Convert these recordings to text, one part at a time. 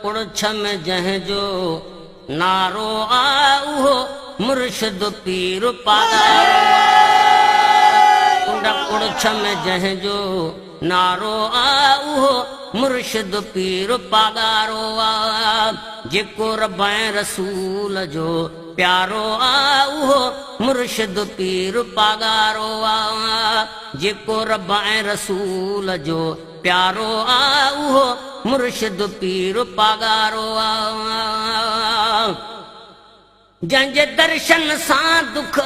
कुड़छ में जंहिंजो नारो आ उहो मुर्शिद पीर पागारो कुड़छ में जंहिंजो नारो आ उहो मुर्शिद पीर पागारो आ जेको रब ऐं रसूल जो प्यारो आ उहो मुर्शिद पीर पागारो आ जेको रब ऐं रसूल जो प्यारो आ उहो मुर्शिद पीर पागारो आ जंहिंजे दर्शन सां दुख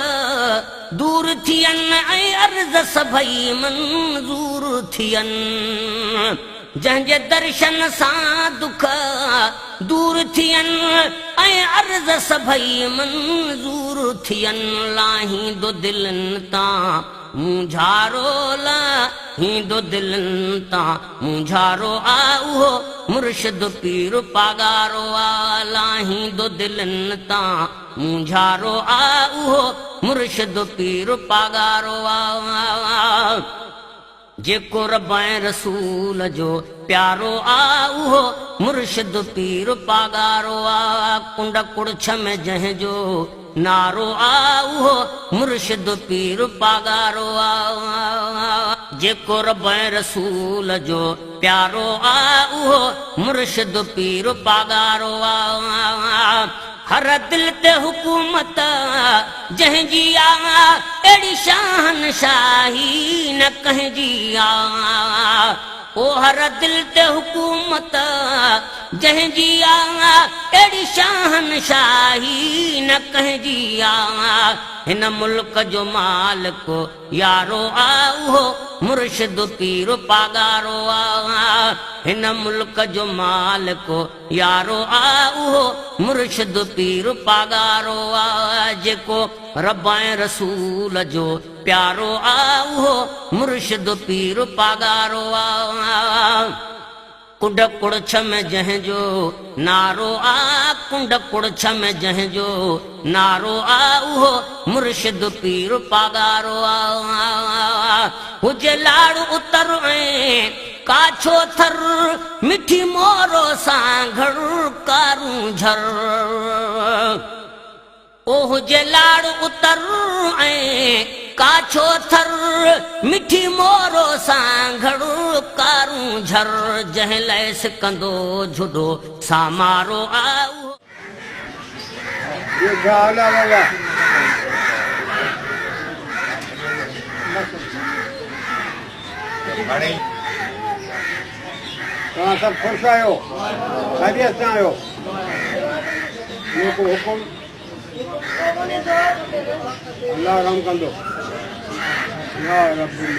दूर थियनि ऐं अर्ज़ सभई मंज़ूर थियनि जंहिंजे दर्शन सां दुख दूर थियनि ऐं अर्ज़ सभई मंज़ूर थियनि लाहींदो दिलनि तां मुंझारो लाहींदो दिलनि तां मुंझारो आ उहो मुर्शिद पीर पागारो आ लाहींदो दिलनि तां मुंझारो आ उहो मुर्शिद पीर पागारो आ जेको रब ऐं रसूल जो प्यारो आ उहो मुर्शिद पीर पागारो आ कुंड कुड़छ में जंहिंजो नारो आ उहो मुर्शिद पीर पागारो आ जेको रब ऐं रसूल जो प्यारो आ उहो मुर्शिद पीर पागारो आ हर दिल ते हुकूमत जंहिंजी आ अहिड़ी शहनशाही न कंहिंजी आ ओ हर दिल ते हुकूमत जंहिंजी आ अहिड़ी शहनशाही न कंहिंजी आ हिन मुल्क जो मालिक यारो आ उहो मुर्शिद पीर पागारो आ हिन मुल्क जो मालिक यारो आ उहो मुर्शिद पीर पागारो आ जेको रब ऐं रसूल जो प्यारो आ उहो मुर्शिद पीर पागारो आ कुंड कुड़छ में जंहिंजो नारो आ कुंड कुड़छ में जंहिंजो नारो आ उहो मुर्शिद पीर पागारो आ हुजे लाड़ उतर ऐं काछो थर मिठी मोरो सां घर कारूं झर ओ हुजे लाड़ उतर ऐं काछो थर मिठी मोरो सां घर कारूं झर जंहिं लाइ सिकंदो झुडो सामारो आ तव्हां सभु ख़ुशि आहियो ख़ैरियत सां आहियो को हुकुम अल्लाह रहम कंदो या रब्बुल